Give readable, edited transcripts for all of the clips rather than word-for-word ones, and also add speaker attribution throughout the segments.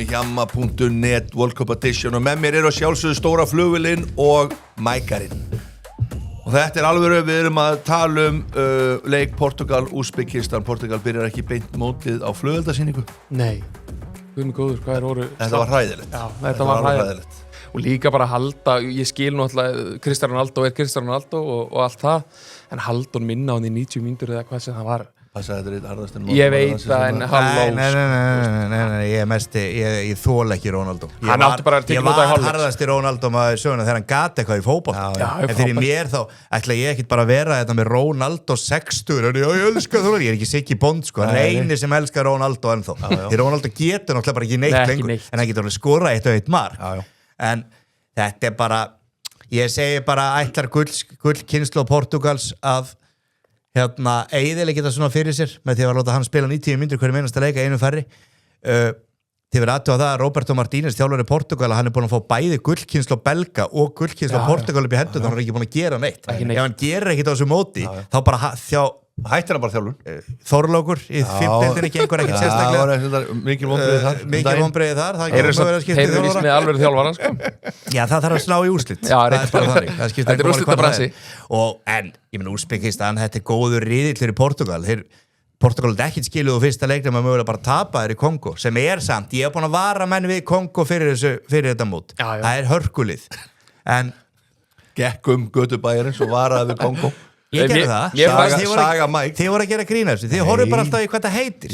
Speaker 1: Hjamma.net World Cup Edition og með mér að sjálfsögðu stóra flugvélin og mækarinn. Og þetta alveg við erum að tala leik Portugal, Úsbekistan. Portugal byrjar ekki beint mótið á flugeldasýningu.
Speaker 2: Nei, við erum góður, hvað orðu?
Speaker 1: Þetta var hræðilegt.
Speaker 2: Já, þetta var hræðilegt. Og líka bara halda, ég skil nú alltaf Cristiano Ronaldo Cristiano Ronaldo og allt það, en halda hún minna á hann í 90 mínútur eða hvað sem það var. Ég veit það, en halló.
Speaker 3: Nei, ég þóla ekki Ronaldo.
Speaker 2: Hann átti bara að tekja út af hálfleiks.
Speaker 3: Ég var harðasti Ronaldo maður söguna þegar hann gat eitthvað í fótbolta. En fyrir mér þá ætla ég ekkit bara að vera þetta með Ronaldo 60. Ég elska þú, ég er ekki Siggi Bond sko. Hann eini sem elskar Ronaldo ennþá. Því Ronaldo getur náttúrulega bara ekki neitt lengur. En hann getur alveg skorað eitt og eitt mark. En þetta bara, ég segi bara ætlar gullkynslóð Portugals að eiginlega geta svona fyrir sér með því að láta hann spila 90 mínútur hverju einasta leika einu færri þið verið aðtöða það að Roberto Martínez þjálfari Portugal, hann búin að fá bæði gullkynslóð belga og gullkynslóð Portugal upp í hendur, hann ekki búin að gera neitt ef hann gerir ekkit á þessu móti þá bara hættir hann bara þjálfun Þorlókur í 5. gengur ekkit sérstaklega
Speaker 1: mikil vonbrigði þar
Speaker 2: Heyrðu með alveg þjálfara sko.
Speaker 3: Já, það þarf að slá í úrslit
Speaker 2: Þetta er úrslitabrasi
Speaker 3: En, ég meina Úsbekistan, þetta er góður riðill fyrir Portugal Portugal er ekkit skiluð og fyrsta leiknum að mögulega bara tapa í Kongo sem samt, ég hef búin að vara menn við Kongo fyrir þetta mót það er hörkulið en
Speaker 1: gekk götubæjarins og varaði við Kongo
Speaker 3: Ég gerði það Þið voru að gera grína þessu Þið horfðu bara alltaf í hvað það heitir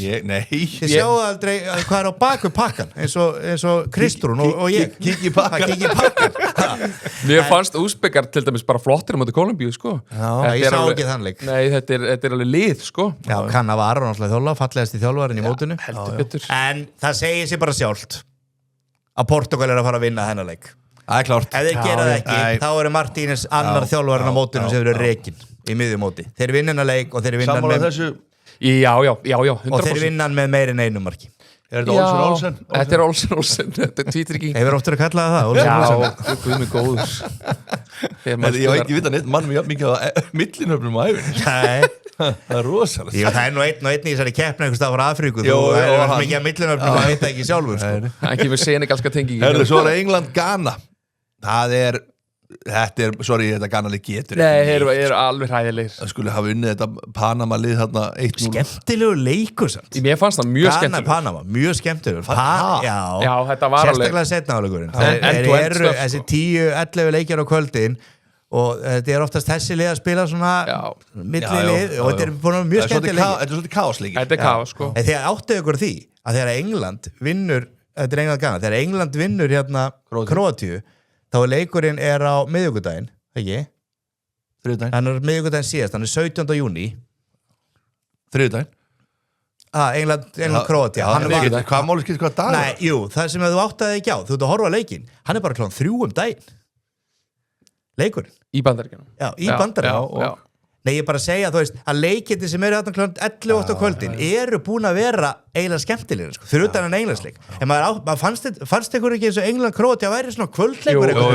Speaker 3: Þið sjáu aldrei hvað er á baku pakkan eins og Kristrún og ég
Speaker 1: Kikki pakkan
Speaker 2: Mér fannst Úsbekar til dæmis bara flottir á móti Kólumbíu sko
Speaker 3: Ég sá ekki þann leik
Speaker 2: Nei, þetta er alveg lið sko
Speaker 3: Já, Cannavaro náttúrulega þjálfa fallegast í þjálfarinn í mótinu En það segir sig bara sjálft að Portugal er að fara að vinna þennan leik
Speaker 1: Það er klárt
Speaker 3: Ef þeir gera það ekki, þá eru Martínez annar þjálfarinn á mótinu sem eru rekin í miðjumóti. Þeir vinna hennar leik og þeir vinna með
Speaker 1: þessu
Speaker 2: Já, 100%.
Speaker 3: Og þeir vinna með meir en einu marki.
Speaker 1: Er þetta Olsen?
Speaker 2: Þetta er Olsen. Þetta tweetir ekki.
Speaker 3: Hefur oftur að kalla það Olsen?
Speaker 2: Já, guð mig góður.
Speaker 1: Ég var ekki vita neitt mann með mikið á millinöfnum á æfinni.
Speaker 3: Nei.
Speaker 1: Það er rosalegt.
Speaker 3: Já, það er nú einn í þessari keppni einhvers staðar frá Afríku. Þú er mikið að millinöfnum að vita ekki sjálfur.
Speaker 2: Ekki með senegalska tengingi.
Speaker 1: Svo er England Ghana. Þetta Ghana-lið getur
Speaker 2: Nei, þeir eru alveg hræðilegir
Speaker 1: Það skulle hafa unnið þetta Panama-lið þarna 1-0
Speaker 3: Skemmtilegu leikur samt
Speaker 2: Mér fannst það mjög skemmtilegur
Speaker 3: Panama, mjög skemmtilegur
Speaker 2: Já, þetta var alveg
Speaker 3: Sérstaklega setna áleikurinn Þeir eru þessi 10-11 leikjar á kvöldin og þetta er oftast þessi lið að spila svona millilið og þetta er búin að mjög skemmtileg
Speaker 1: Þetta er svolítið kaosleikir
Speaker 2: Þetta er kaos, sko
Speaker 3: En þegar áttuðu ykkur því að þegar England vinnur Þetta er England Ghana Þegar England vinnur hérna Króatíu þá leikurinn á miðvikudaginn, ekki?
Speaker 1: Þriðjudaginn.
Speaker 3: Hann miðvikudaginn síðast, hann 17. júní.
Speaker 1: Þriðjudaginn.
Speaker 3: England Króatía.
Speaker 1: Hvað máli skiptir hvað dag?
Speaker 3: Nei, jú, það sem þú áttaði ekki á, þú ert að horfa á leikinn, hann bara klán 3 daginn. Leikurinn.
Speaker 2: Í Bandaríkjunum.
Speaker 3: Já, í Bandaríkjunum.
Speaker 2: Já.
Speaker 3: Nei, ég bara segja, þú veist, að leikindi sem eru þarna klán 11 á kvöldin eru búin að vera eiginlega skemmtilegir, sko, fyrir utan en englandsleik. En maður fannst ykkur ekki eins og England-Króatía væri svona kvöldleikur það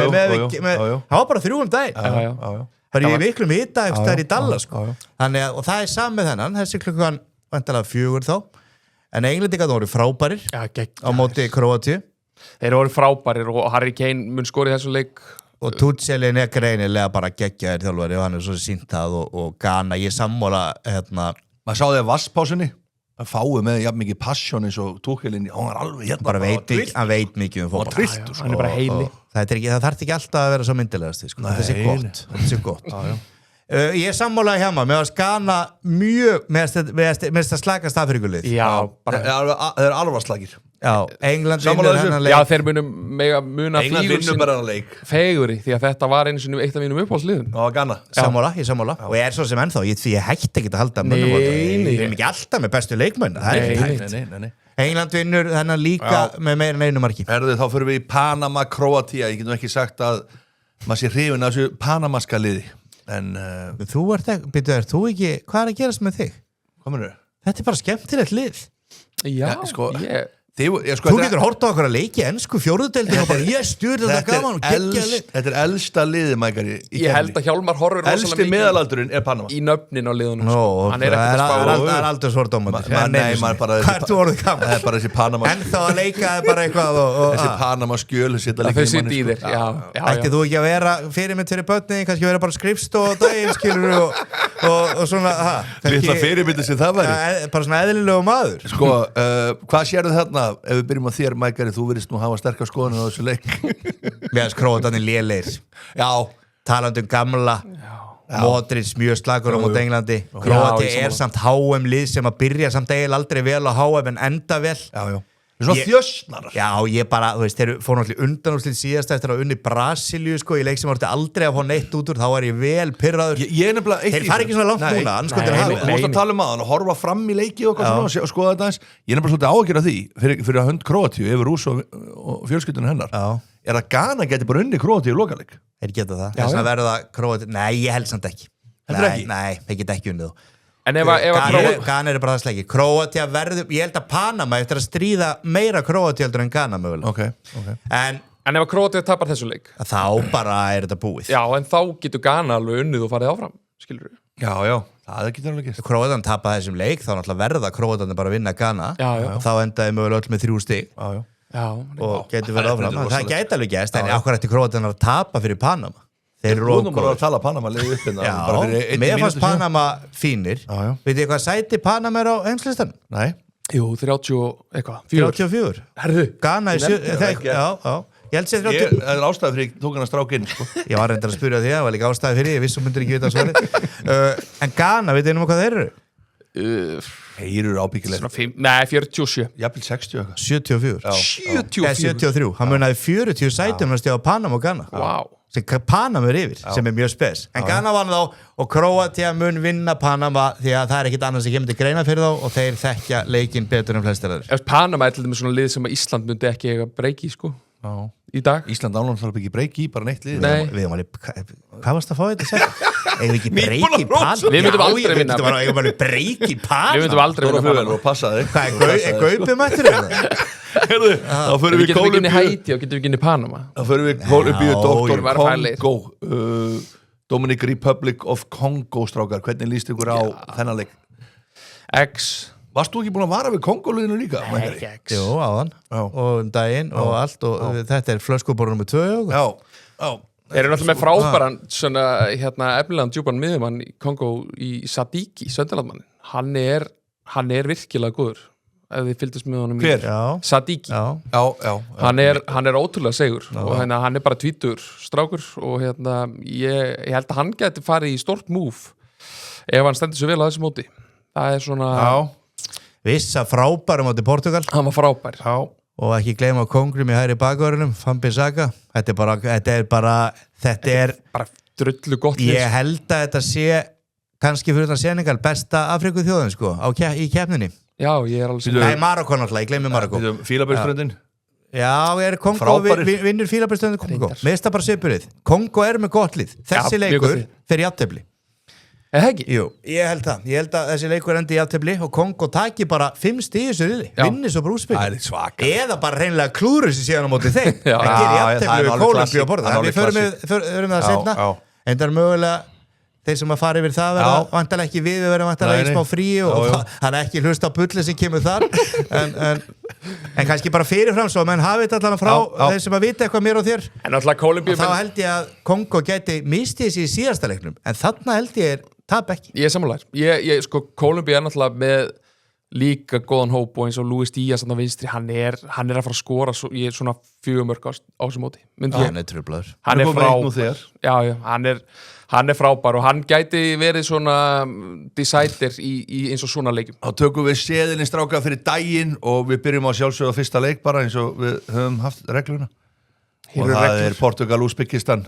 Speaker 3: var bara 3 daginn. Það er í miklum hita eftir það í Dallas, sko. Þannig að, og það er saman þennan, þessi klukkan vantarlega 4 þá, en englendingar voru frábærir á móti Króatíu.
Speaker 2: Þeir voru frábærir og Harry Kane mun skora í þessu leik.
Speaker 3: Og Tuchelin greinilega bara geggjaðir þjálfari og hann svo sýnt það og Ghana, ég sammála
Speaker 1: maður sá því að vasspásunni að fái með jafn mikið passion eins og Tuchelin hann var alveg hérna
Speaker 3: bara hann veit mikið fótbolta
Speaker 2: hann er bara heili
Speaker 3: það þarf ekki alltaf að vera svo myndilegast sko. Þetta sé gott ég sammálaði hjá maður, mér varst Ghana mjög með það slagast Afríkulið
Speaker 1: það er alvarslagir
Speaker 3: England vinnur hennan leik
Speaker 2: þeir muna
Speaker 1: England vinnur bara hennan leik
Speaker 2: feguri því að þetta var einu eitt af mínum uppáhaldsliðum
Speaker 3: ég sammála og ég svo sem ennþá því ég hætti ekki að halda mönnum við erum ekki alltaf með bestu leikmenn það er ekki hægt England vinnur hennan líka með meira en einu marki
Speaker 1: þá fyrir við í Panama, Króatía ég getum ekki sagt að maður sé hrifin af þessu panamaska liði en
Speaker 3: þú ert ekki hvað er að gerast með þig?
Speaker 1: Hvað mennur?
Speaker 3: Þetta er bara skemmtilegt lið Þú getur hort á okkur að leiki ensku fjórðudeildin og bara ég stjórn þetta gaman og
Speaker 1: þetta elsta liði Mækari
Speaker 2: ég held að Hjálmar horfir
Speaker 1: elsti meðalaldurinn Panama
Speaker 2: í nöfnin á liðunum
Speaker 3: hann ekkert að spá það aldrei svordómandi hvað ert þú orðið gaman?
Speaker 1: Það bara þessi Panama
Speaker 3: en þá að leika bara eitthvað
Speaker 1: þessi Panama skjöl
Speaker 2: þau sitt í þér
Speaker 3: ætti þú ekki að vera fyrirmynd fyrir börni kannski vera bara skrifstof og daginn skilur og svona
Speaker 1: litla fyrirmyndi sem það væri
Speaker 3: bara svona eðlilegu maður
Speaker 1: sko, hvað sérðu þarna ef við byrjum á þér Mækari, þú verðist nú hafa sterkar skoðanir á þessu leik
Speaker 3: meðan Króatarnir lélegir talandi gamla Modric mjög slagur á móti Englandi Króatía samt HM lið sem að byrja samt eiginlega aldrei vel á HM en enda vel
Speaker 1: svona þjösnarar
Speaker 3: ég bara, þú veist, þeir fóru náttúrulega undanúrslit síðast eftir að unni Brasilíu sko, í leik sem vorti aldrei að fá neitt út úr þá var ég vel pirraður þeir fara ekki svona langt núna
Speaker 1: þú múst að tala um aðan og horfa fram í leiki og skoða þetta eins ég er nefnilega svolítið áhyggjur af því fyrir að hönd Króatíu yfir Rúss og fjölskyldunum hennar er að Ghana geti bara unni Króatíu í lokaleik
Speaker 3: þeir geta það þess að verða Króatíu nei, ég held samt ekki nei, þeir geta ekki unnið
Speaker 2: en
Speaker 3: Ghana er bara það sleiki Króatía verður, ég held að Panama eftir að stríða meira Króatía heldur en Ghana mögulega
Speaker 2: en ef Króatía tapar þessu leik
Speaker 3: þá bara er þetta búið
Speaker 2: en þá getur Ghana alveg unnið og farið áfram skilur þú?
Speaker 1: Já, það getur alveg gist
Speaker 3: Króatan tapar þessum leik, þá náttúrulega verða Króatarnir bara að vinna Ghana og þá endaði mögulega öll með 3 stig og getur verið áfram það gæti alveg gæst, en ákvæður eftir Króatarnir að tapa fyrir Panama
Speaker 1: Þeir eru nú bara að tala Panama liðið upp
Speaker 3: mér fannst Panama fínir veit ég hvað sæti Panama er á heimslistan?
Speaker 1: Nei
Speaker 2: Jú, 30 eitthvað
Speaker 3: 34
Speaker 2: Herðu
Speaker 3: Ghana ég held sér 30
Speaker 1: það er ástæði fyrir tók hann að stráka inn
Speaker 3: ég var reyndar að spyrja því það var líka ástæði fyrir ég vissum myndir ekki vita svarið en Ghana, veit einum hvað þeir eru?
Speaker 1: Þeir eru ábyggilega
Speaker 2: Nei, 47
Speaker 1: jafnvel 60
Speaker 3: 74 73 hann munaði 40 sætum að stjáða Panama og Ghana sem Panama er yfir sem er mjög spes en Ghana vann þá og Króatía mun vinna Panama því að það er ekkit annars sem kemur til greina fyrir þá og þeir þekkja leikinn betur en flestir aðrir
Speaker 2: Panama er til dæmis svona lið sem að Ísland myndi ekki eiga breyki sko í dag
Speaker 1: Ísland ánum þarf ekki breyki bara neitt lið
Speaker 3: við alveg, hvað varst að fá þetta að segja? Eigum ekki breyki Panama?
Speaker 2: Við myndum aldrei vinna
Speaker 3: Eigum við breyki Panama?
Speaker 2: Við myndum aldrei vinna
Speaker 1: Panama
Speaker 3: Hvað er gaupið mættur þetta?
Speaker 1: Þá fyrir við
Speaker 2: getum við ekki inn í Haiti og getum við ekki inn í Panama
Speaker 1: þá fyrir við Kólumbíu Dr. Kongo Dominic Republic of Congo strákar, hvernig líst ykkur á þennan leik?
Speaker 2: X
Speaker 1: Varst þú ekki búin að vara við Kongoliðinu líka?
Speaker 2: Nei, ekki X
Speaker 3: Jú, áðan og daginn og allt og þetta er flöskubor nr. 2
Speaker 1: Já
Speaker 2: Þeir eru náttúrulega með frábæran svona efnilegan djúpan miðjumann í Kongo í Sadiki, Sönderlandmann hann er virkilega góður ef þið fylgdist með honum
Speaker 1: Hver?
Speaker 2: Sadiki hann er ótrúlega segur og hann er bara 20 strákur og ég held að hann geti farið í stórt move ef hann stendur svo vel að þessu móti það er svona
Speaker 3: Vissa frábær á móti Portugal
Speaker 2: hann var frábær
Speaker 3: og ekki gleyma kóngrum í hægri bakvörunum Wan-Bissaka þetta er bara
Speaker 2: drullu gott
Speaker 3: ég held að þetta sé kannski fyrir það Senegal besta Afriku þjóðin sko í keppninni
Speaker 2: Já, ég er alveg
Speaker 3: Nei, Marokko náttúrulega, ég gleymi Marokko
Speaker 1: Fílabeinsströndin
Speaker 3: Já, er Kongo vinnur Fílabeinsströndin Kongo Mér finnst það bara svipurinn Kongo er með gott lið Þessi leikur fyrir jafntefli Jú, ég held að þessi leikur endi í jafntefli og Kongo taki bara 5 stig í þessu riðli vinni svo bara úrspil eða bara hreinlega klúður þessi síðan á móti þeim það gerir jafntefli við Kólumbíu og Portugal við förum við það setna en það er mögulega þeir sem að fara yfir það verða vantarlega ekki við verðum vantarlega í smá frí og hann ekki hlusta á bulli sem kemur þar en kannski bara fyrirfram svo menn hafið þetta allan frá þeir sem að vita eitthvað mér á þér og þá held ég að Kongo geti mistið þessi í síðasta leiknum en þarna held ég tap ekki
Speaker 2: Ég er sammálaður sko Kólumbía er náttúrulega með líka góðan hóp og eins og Luis Díaz á vinstri hann er að fara að skora svona 4 mörk á þessu móti
Speaker 3: hann er trublaður
Speaker 2: hann er frábær hann er frábær og hann gæti verið svona decider í eins og svona leikjum
Speaker 1: Þá tökum við seðilinn stráka fyrir daginn og við byrjum á sjálfsögðu á fyrsta leik bara eins og við höfum haft regluna og það er Portugal-Úsbekistan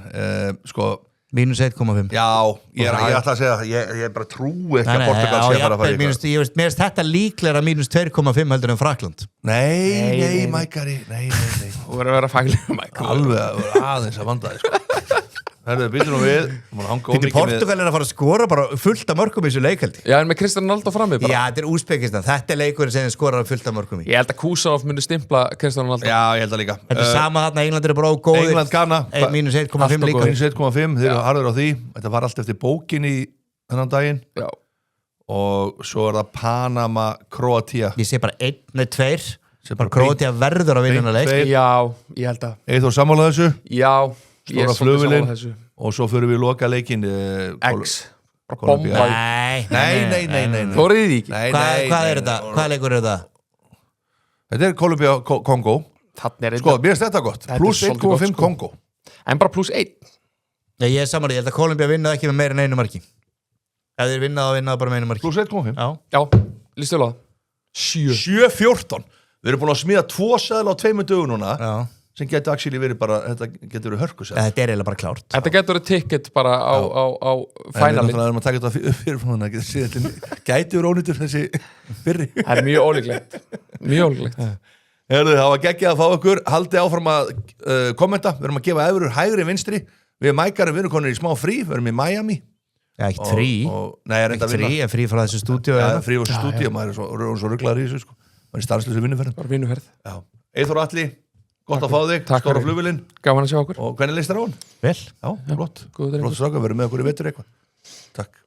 Speaker 1: sko
Speaker 3: Mínus 1,5
Speaker 1: Já, ég ætla að segja ég bara trúi ekki að Portugal sé að fara að fara
Speaker 3: Mér finnst þetta líklega mínus 2,5 heldur en Frakland
Speaker 1: Nei, Mækari Nei
Speaker 2: Þú verður að vera faglega Mækari
Speaker 1: Alveg aðeins að vanda þig sko. Herðu, býtum nú við
Speaker 3: Fyrir Portugal að fara að skora bara fullt af mörgum í þessu leikaldi.
Speaker 2: Já, en með Cristiano Ronaldo frammi bara.
Speaker 3: Já, þetta Úsbekistan, þetta leikurinn sem skorar fullt af mörgum í.
Speaker 2: Ég held að Kusanov myndi stimpla Cristiano Ronaldo.
Speaker 1: Já, ég held að líka
Speaker 3: Þetta sama þarna, England eru bara ógóðir.
Speaker 1: England, Ghana
Speaker 3: Mínus 1,5 líka.
Speaker 1: Mínus 1,5, þeir eru harður á því. Þetta var allt eftir bókin í þennan daginn.
Speaker 2: Já.
Speaker 1: Og svo það Panama, Kroatia.
Speaker 3: Ég sé bara 1-2. Bara Kroatia verður að vinna leik.
Speaker 2: Já, ég held að.
Speaker 1: Eithor sammála þessu.
Speaker 2: Já, ég er svolítið sammála þessu.
Speaker 1: Og svo fyrir við loka leikinn
Speaker 2: X. Bomba.
Speaker 3: Nei.
Speaker 2: Þórið því ekki.
Speaker 3: Hvað er þetta? Hvað leikur er þetta?
Speaker 1: Þetta er Kolumbía, Kongo. Sko, mér finnst þetta gott. Plus 1,5 Kongo.
Speaker 2: En bara plus 1.
Speaker 3: Ég er saman, ég held að Kolumbía vinnaði ekki með meira en einu marki. Ef þeir vinnaði bara með einu marki.
Speaker 1: Plus 1,5.
Speaker 2: Já, listu alveg.
Speaker 1: 7-14. Við erum búin að smíða 2 seðla á 2 dögum núna.
Speaker 3: Já.
Speaker 1: Sem getur actually verið bara, þetta getur verið hörkusett.
Speaker 3: Þetta er eiginlega bara klárt.
Speaker 2: Þetta getur verið ticket bara á finalin.
Speaker 1: Við erum að taka þetta upp fyrir frá þannig gæti verið ónýtur þessi fyrri.
Speaker 2: Það er mjög ólíklegt. Mjög ólíklegt.
Speaker 1: Það var geggjað að fá ykkur, haldið áfram að kommenta, við erum að gefa evrur hægri vinstri, við mækarum, við erum konir í smá frí, við erum í Miami.
Speaker 3: Já, ekkert frí.
Speaker 1: Nei, er enda að vinna.
Speaker 3: Frí frá þessu stúdíu.
Speaker 1: Já, frí frá þessu stúdíu, maður er svo rugglaður í þessu, sko. Maður er stanslösu vinnuferð.
Speaker 2: Bara vinnuferð.
Speaker 1: Já. Eithor Atli, gott að fá þig, stóra flugvélin.
Speaker 2: Gaman að sjá okkur.
Speaker 1: Og hvernig leist þér á hann?
Speaker 3: Vel.
Speaker 1: Já, flott.
Speaker 2: Góður drengur.
Speaker 1: Flott strákar, verður með okkur í vetur eitthvað. Takk.